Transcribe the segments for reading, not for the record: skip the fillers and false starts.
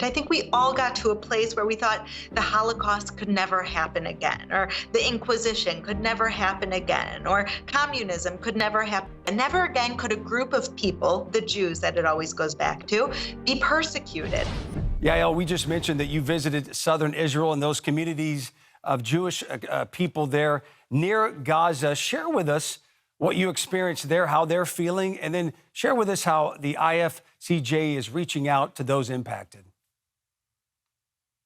I think we all got to a place where we thought the Holocaust could never happen again, or the Inquisition could never happen again, or communism could never happen. And never again could a group of people, the Jews that it always goes back to, be persecuted. Yael, we just mentioned that you visited southern Israel and those communities of Jewish people there near Gaza. Share with us what you experienced there, how they're feeling, and then share with us how the IFCJ is reaching out to those impacted.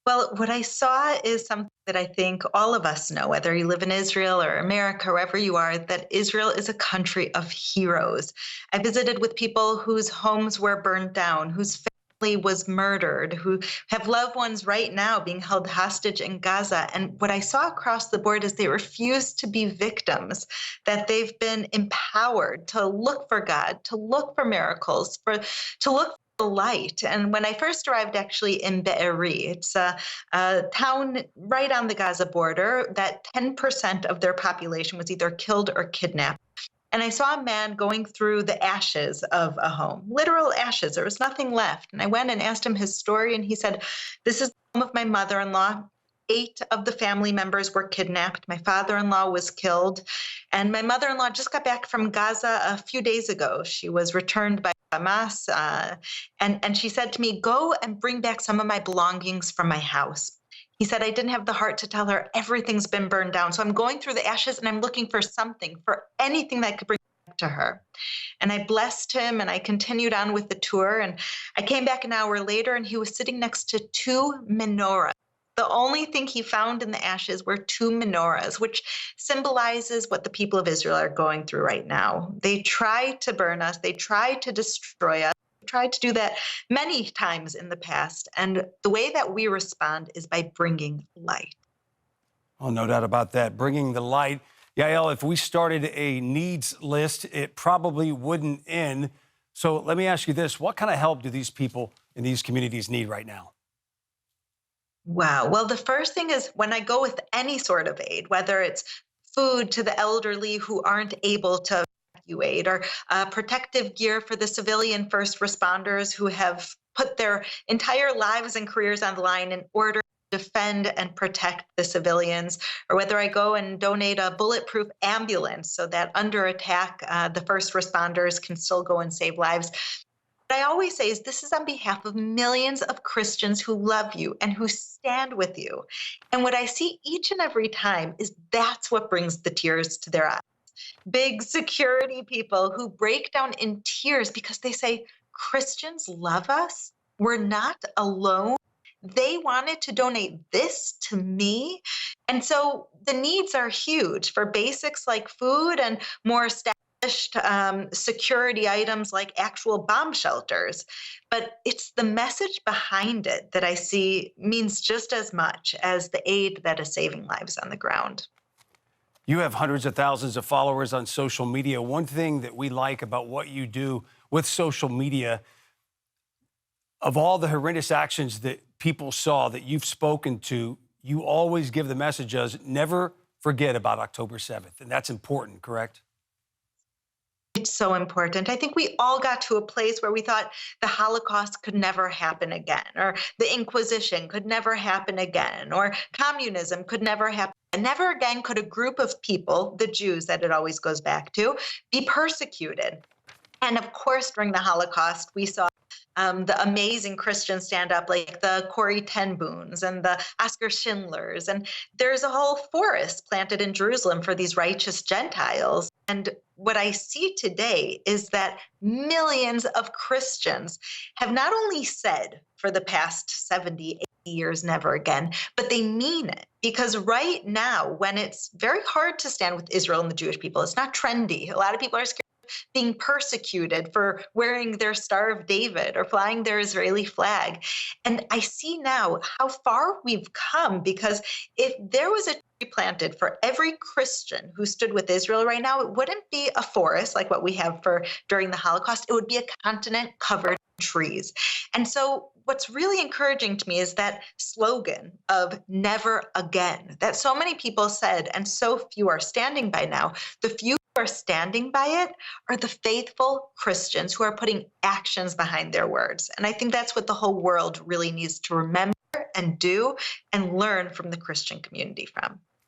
Well, what I saw is something that I think all of us know, whether you live in Israel or America, wherever you are, that Israel is a country of heroes. I visited with people whose homes were burned down, whose family was murdered, who have loved ones right now being held hostage in Gaza. And what I saw across the board is they refuse to be victims, that they've been empowered to look for God, to look for miracles, to look the light. And when I first arrived actually in Be'eri, it's a town right on the Gaza border, that 10% of their population was either killed or kidnapped. And I saw a man going through the ashes of a home, literal ashes. There was nothing left. And I went and asked him his story, and he said, "This is the home of my mother-in-law. 8 of the family members were kidnapped. My father-in-law was killed. And my mother-in-law just got back from Gaza a few days ago. She was returned by Hamas. And she said to me, 'Go and bring back some of my belongings from my house.'" He said, "I didn't have the heart to tell her everything's been burned down. So I'm going through the ashes and I'm looking for something, for anything that could bring back to her." And I blessed him and I continued on with the tour. And I came back an hour later and he was sitting next to 2 menorahs. The only thing he found in the ashes were 2 menorahs, which symbolizes what the people of Israel are going through right now. They tried to burn us. They tried to destroy us. They tried to do that many times in the past. And the way that we respond is by bringing light. Oh, no doubt about that. Bringing the light. Yael, if we started a needs list, it probably wouldn't end. So let me ask you this. What kind of help do these people in these communities need right now? Wow. Well, the first thing is when I go with any sort of aid, whether it's food to the elderly who aren't able to evacuate, or protective gear for the civilian first responders who have put their entire lives and careers on the line in order to defend and protect the civilians, or whether I go and donate a bulletproof ambulance so that under attack, the first responders can still go and save lives. What I always say is this is on behalf of millions of Christians who love you and who stand with you. And what I see each and every time is that's what brings the tears to their eyes. Big security people who break down in tears because they say, "Christians love us. We're not alone. They wanted to donate this to me." And so the needs are huge for basics like food and more established security items like actual bomb shelters. But it's the message behind it that I see means just as much as the aid that is saving lives on the ground. You have hundreds of thousands of followers on social media. One thing that we like about what you do with social media, of all the horrendous actions that people saw that you've spoken to, you always give the message as never forget about October 7th. And that's important, correct? It's so important. I think we all got to a place where we thought the Holocaust could never happen again, or the Inquisition could never happen again, or communism could never happen. And never again could a group of people, the Jews that it always goes back to, be persecuted. And of course, during the Holocaust, we saw the amazing Christians stand up, like the Corrie ten Boons and the Oscar Schindlers. And there's a whole forest planted in Jerusalem for these righteous Gentiles. And what I see today is that millions of Christians have not only said for the past 70, 80 years, never again, but they mean it. Because right now, when it's very hard to stand with Israel and the Jewish people, it's not trendy. A lot of people are scared being persecuted for wearing their Star of David or flying their Israeli flag. And I see now how far we've come, because if there was a tree planted for every Christian who stood with Israel right now, it wouldn't be a forest like what we have for during the Holocaust. It would be a continent covered in trees. And so what's really encouraging to me is that slogan of never again that so many people said and so few are standing by now. The few who are standing by it are the faithful Christians who are putting actions behind their words. And I think that's what the whole world really needs to remember and do and learn from the Christian community from.